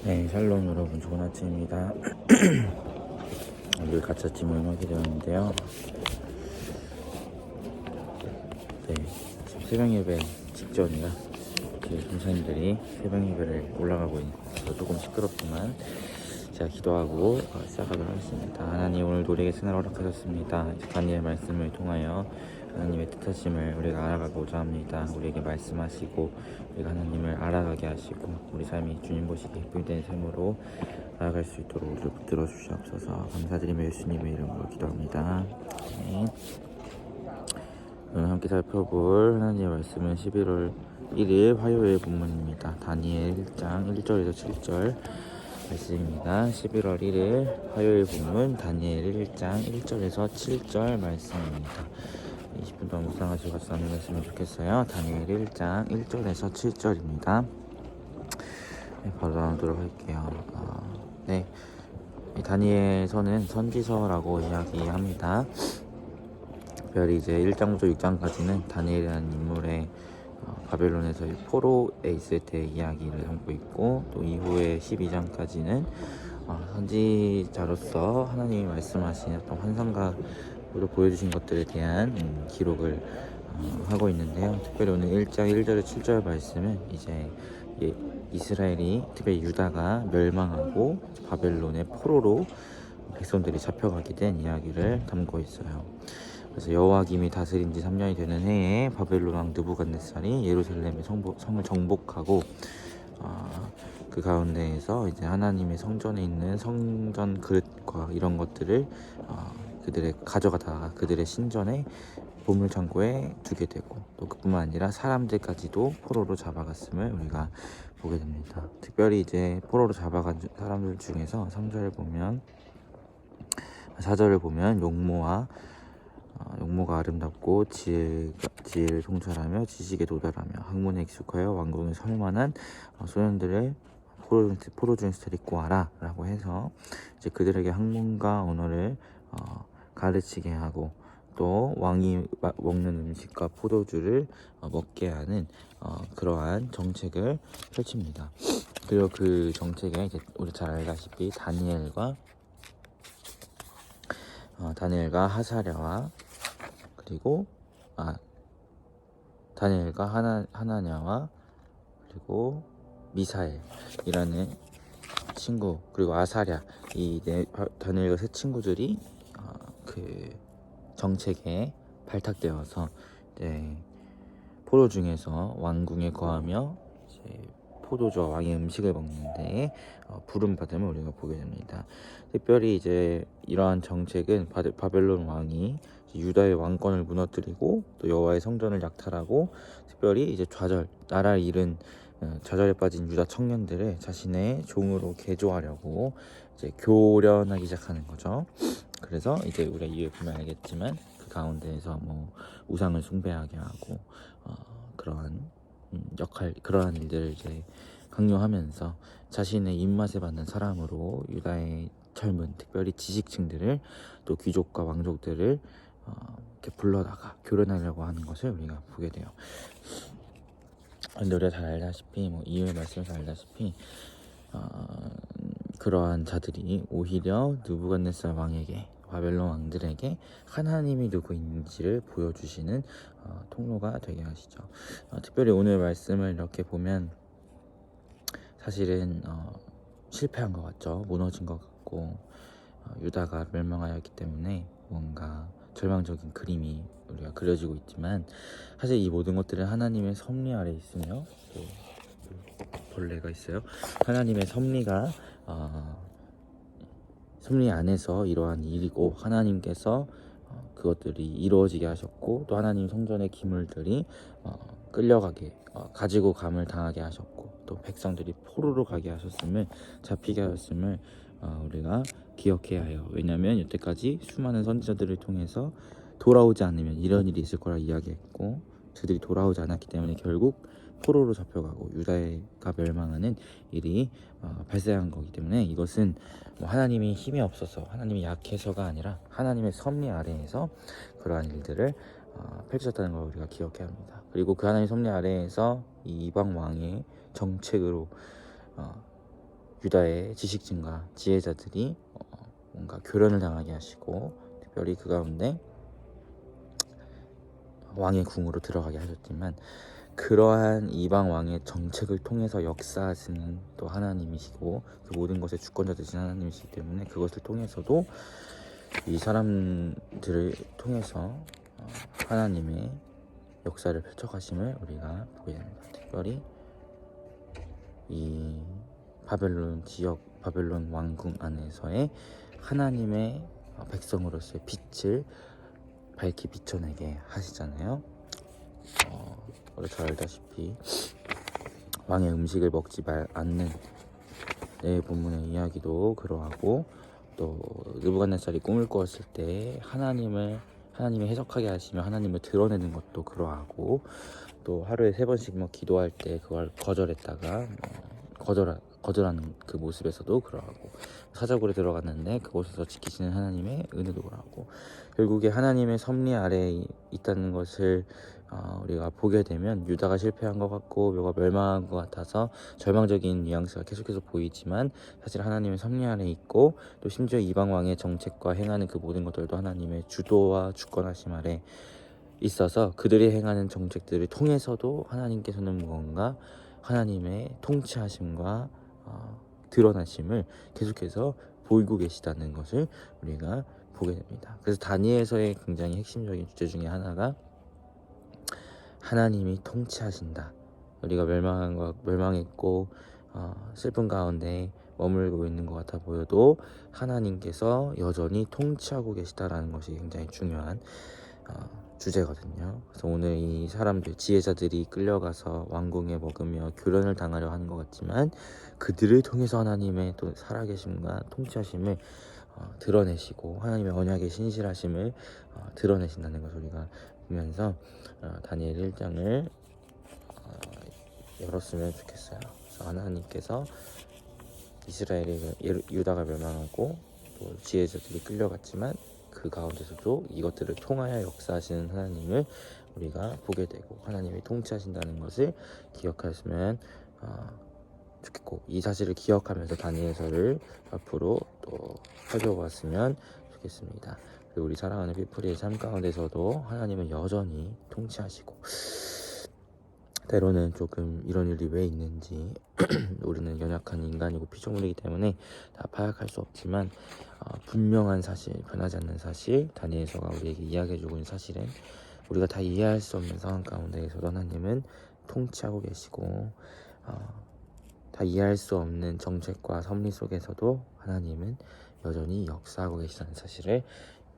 네, 샬롬 여러분, 좋은 아침입니다. 오늘 가짜 찜을 하게 되었는데요. 네, 지금 새벽 예배 직전이라 저희 선생님들이 새벽 예배를 올라가고 있어서 조금 시끄럽지만 제가 기도하고 시작하도록 하겠습니다. 하나님, 오늘 우리에게 승을 허락하셨습니다. 다니엘 말씀을 통하여 하나님의 뜻하심을 우리가 알아가고자 합니다. 우리에게 말씀하시고 우리가 하나님을 알아가게 하시고 우리 삶이 주님 보시기에 기쁨이 되는 삶으로 나아갈 수 있도록 우리를 붙들어 주시옵소서. 감사드리며 예수님의 이름으로 기도합니다. 네. 오늘 함께 살펴볼 하나님의 말씀은 11월 1일 화요일 본문입니다. 다니엘 1장 1절에서 7절 말씀입니다. 11월 1일 화요일 본문 다니엘 1장 1절에서 7절 말씀입니다. 20분 동안 묵상하시고 같이 나누셨으면 좋겠어요. 다니엘 1장 1절에서 7절입니다. 네, 바로 나누도록 할게요. 네, 다니엘서는 선지서라고 이야기합니다. 특별히 이제 1장부터 6장까지는 다니엘이라는 인물의 바벨론에서 포로에 있을 때 이야기를 담고 있고, 또 이후에 12장까지는 선지자로서 하나님이 말씀하신 어떤 환상가로 보여주신 것들에 대한 기록을 하고 있는데요. 특별히 오늘 1장 1절에 7절 말씀은 이제 이스라엘이, 특별히 유다가 멸망하고 바벨론의 포로로 백성들이 잡혀가게 된 이야기를 담고 있어요. 그래서 여호와김이 다스린 지 3년이 되는 해에 바벨론 왕 느부갓네살이 예루살렘의 성을 정복하고 그 가운데에서 이제 하나님의 성전에 있는 성전 그릇과 이런 것들을 그들의 가져가다가 그들의 신전에 보물 창고에 두게 되고, 또 그뿐만 아니라 사람들까지도 포로로 잡아갔음을 우리가 보게 됩니다. 특별히 이제 포로로 잡아간 사람들 중에서 4절을 보면 용모가 아름답고 지혜를 통찰하며 지식에 도달하며 학문에 익숙하여 왕궁에 설만한 소년들을 포로 중에서 데리고 와라 라고 해서 이제 그들에게 학문과 언어를 가르치게 하고, 또 왕이 먹는 음식과 포도주를 먹게 하는 그러한 정책을 펼칩니다. 그리고 그 정책에 이제 우리 잘 알다시피 다니엘과 하사랴와 그리고 다니엘과 하나냐와 그리고 미사엘이라는 친구, 그리고 아사랴, 이 다니엘과 세 친구들이 그 정책에 발탁되어서 이제 포로 중에서 왕궁에 거하며 이제 포도주와 왕의 음식을 먹는데 부름받음을 우리가 보게 됩니다. 특별히 이제 이러한 정책은 바벨론 왕이 유다의 왕권을 무너뜨리고 또 여호와의 성전을 약탈하고, 특별히 이제 나라를 잃은 좌절에 빠진 유다 청년들을 자신의 종으로 개조하려고 이제 교련하기 시작하는 거죠. 그래서 이제 우리가 이후에 보면 알겠지만 그 가운데에서 뭐 우상을 숭배하게 하고 그러한 일들을 이제 강요하면서 자신의 입맛에 맞는 사람으로 유다의 젊은, 특별히 지식층들을, 또 귀족과 왕족들을 이렇게 불러다가 교련하려고 하는 것을 우리가 보게 돼요. 근데 우리가 잘 알다시피 이후의 말씀을 잘 알다시피 그러한 자들이 오히려 느부갓네살 왕에게, 바벨론 왕들에게 하나님이 누구인지를 보여주시는 통로가 되게 하시죠. 특별히 오늘 말씀을 이렇게 보면 사실은 실패한 것 같죠. 무너진 것 같고 유다가 멸망하였기 때문에 뭔가 절망적인 그림이 우리가 그려지고 있지만, 사실 이 모든 것들은 하나님의 섭리 아래 있으며, 또 벌레가 있어요. 하나님의 섭리 안에서 이러한 일이고, 하나님께서 그것들이 이루어지게 하셨고, 또 하나님 성전의 기물들이 끌려가게 가지고 감을 당하게 하셨고, 또 백성들이 포로로 가게 하셨음을, 잡히게 하셨음을 우리가 기억해야 해요. 왜냐하면 여태까지 수많은 선지자들을 통해서 돌아오지 않으면 이런 일이 있을 거라 이야기했고, 그들이 돌아오지 않았기 때문에 결국 포로로 잡혀가고 유다가 멸망하는 일이 발생한 거기 때문에, 이것은 하나님이 힘이 없어서, 하나님이 약해서가 아니라 하나님의 섭리 아래에서 그러한 일들을 펼쳤다는 걸 우리가 기억해야 합니다. 그리고 그 하나님의 섭리 아래에서 이 이방 왕의 정책으로 유다의 지식진과 지혜자들이 뭔가 교련을 당하게 하시고, 특별히 그 가운데 왕의 궁으로 들어가게 하셨지만, 그러한 이방 왕의 정책을 통해서 역사하시는 또 하나님이시고 그 모든 것의 주권자 되신 하나님이시기 때문에, 그것을 통해서도 이 사람들을 통해서 하나님의 역사를 펼쳐가심을 우리가 보게 됩니다. 특별히 이 바벨론 지역, 바벨론 왕궁 안에서의 하나님의 백성으로서의 빛을 밝히 비춰내게 하시잖아요. 우리 잘 알다시피 왕의 음식을 먹지 않는 내 본문의 이야기도 그러하고, 또 느부갓네살이 꿈을 꾸었을 때 하나님이 해석하게 하시며 하나님을 드러내는 것도 그러하고, 또 하루에 3번씩 기도할 때 그걸 거절했다가 거절하는 그 모습에서도 그러하고, 사자굴에 들어갔는데 그곳에서 지키시는 하나님의 은혜도 그러하고, 결국에 하나님의 섭리 아래에 있다는 것을 우리가 보게 되면, 유다가 실패한 것 같고 묘가 멸망한 것 같아서 절망적인 뉘앙스가 계속해서 보이지만, 사실 하나님의 섭리 아래에 있고, 또 심지어 이방 왕의 정책과 행하는 그 모든 것들도 하나님의 주도와 주권하심 아래 있어서, 그들이 행하는 정책들을 통해서도 하나님께서는 무언가 하나님의 통치하심과 드러나심을 계속해서 보이고 계시다는 것을 우리가 보게 됩니다. 그래서 다니엘서의 굉장히 핵심적인 주제 중에 하나가 하나님이 통치하신다. 우리가 멸망했고 슬픈 가운데 머물고 있는 것 같아 보여도 하나님께서 여전히 통치하고 계시다라는 것이 굉장히 중요한 주제거든요. 그래서 오늘 이 사람들, 지혜자들이 끌려가서 왕궁에 먹으며 교련을 당하려 하는 것 같지만, 그들을 통해서 하나님의 또 살아계심과 통치하심을 드러내시고 하나님의 언약의 신실하심을 드러내신다는 것을 우리가 보면서 다니엘 1장을 열었으면 좋겠어요. 그래서 하나님께서 유다가 멸망하고 또 지혜자들이 끌려갔지만, 그 가운데서도 이것들을 통하여 역사하시는 하나님을 우리가 보게 되고, 하나님이 통치하신다는 것을 기억하시면 좋겠고, 이 사실을 기억하면서 다니엘서를 앞으로 또 살펴보았으면 좋겠습니다. 그리고 우리 사랑하는 피플리의 삶 가운데서도 하나님은 여전히 통치하시고, 때로는 조금 이런 일이 왜 있는지 우리는 연약한 인간이고 피조물이기 때문에 다 파악할 수 없지만, 분명한 사실, 변하지 않는 사실, 다니엘서가 우리에게 이야기해주고 있는 사실은, 우리가 다 이해할 수 없는 상황 가운데에서도 하나님은 통치하고 계시고, 다 이해할 수 없는 정책과 섭리 속에서도 하나님은 여전히 역사하고 계시다는 사실을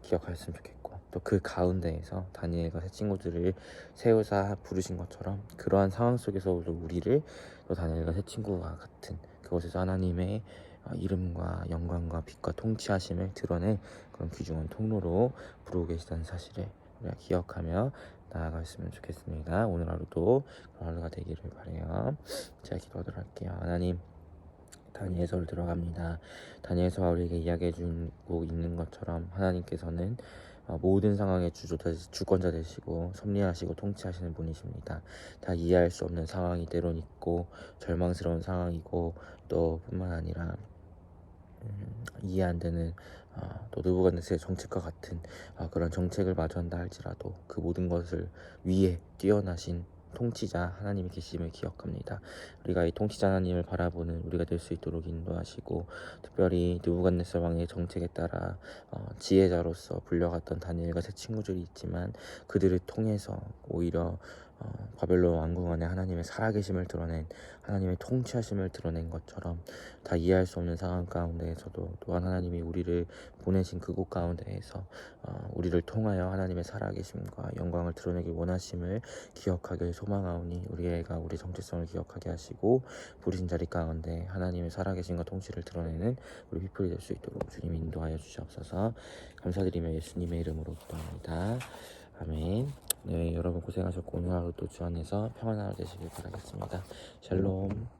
기억하셨으면 좋겠고, 또 그 가운데에서 다니엘과 새 친구들을 세우사 부르신 것처럼, 그러한 상황 속에서도 우리를 또 다니엘과 새 친구와 같은 그곳에서 하나님의 이름과 영광과 빛과 통치하심을 드러낸 그런 귀중한 통로로 부르고 계시다는 사실을 우리가 기억하며 나아갔으면 좋겠습니다. 오늘 하루도 그런 하루가 되기를 바라요. 제가 기도하도록 할게요. 하나님, 다니엘서를 들어갑니다. 다니엘서가 우리에게 이야기해주고 있는 것처럼, 하나님께서는 모든 상황의 주권자 되시고 섭리하시고 통치하시는 분이십니다. 다 이해할 수 없는 상황이 때론 있고, 절망스러운 상황이고, 또 뿐만 아니라 이해 안 되는 또 느부갓네살의 정책과 같은 그런 정책을 마주한다 할지라도, 그 모든 것을 위에 뛰어나신 통치자 하나님이 계심을 기억합니다. 우리가 이 통치자 하나님을 바라보는 우리가 될 수 있도록 인도하시고, 특별히 느부갓네살 왕의 정책에 따라 지혜자로서 불려갔던 다니엘과 새 친구들이 있지만, 그들을 통해서 오히려 바벨론 왕궁 안에 하나님의 살아계심을 드러낸, 하나님의 통치하심을 드러낸 것처럼, 다 이해할 수 없는 상황 가운데에서도 또한 하나님이 우리를 보내신 그곳 가운데에서 우리를 통하여 하나님의 살아계심과 영광을 드러내기 원하심을 기억하길 소망하오니, 우리가 우리 정체성을 기억하게 하시고, 부르신 자리 가운데 하나님의 살아계심과 통치를 드러내는 우리 피플이 될 수 있도록 주님 인도하여 주시옵소서. 감사드리며 예수님의 이름으로 기도합니다. 아멘. 네, 여러분 고생하셨고, 오늘 하루 또 주 안에서 평안한 하루 되시길 바라겠습니다. 샬롬.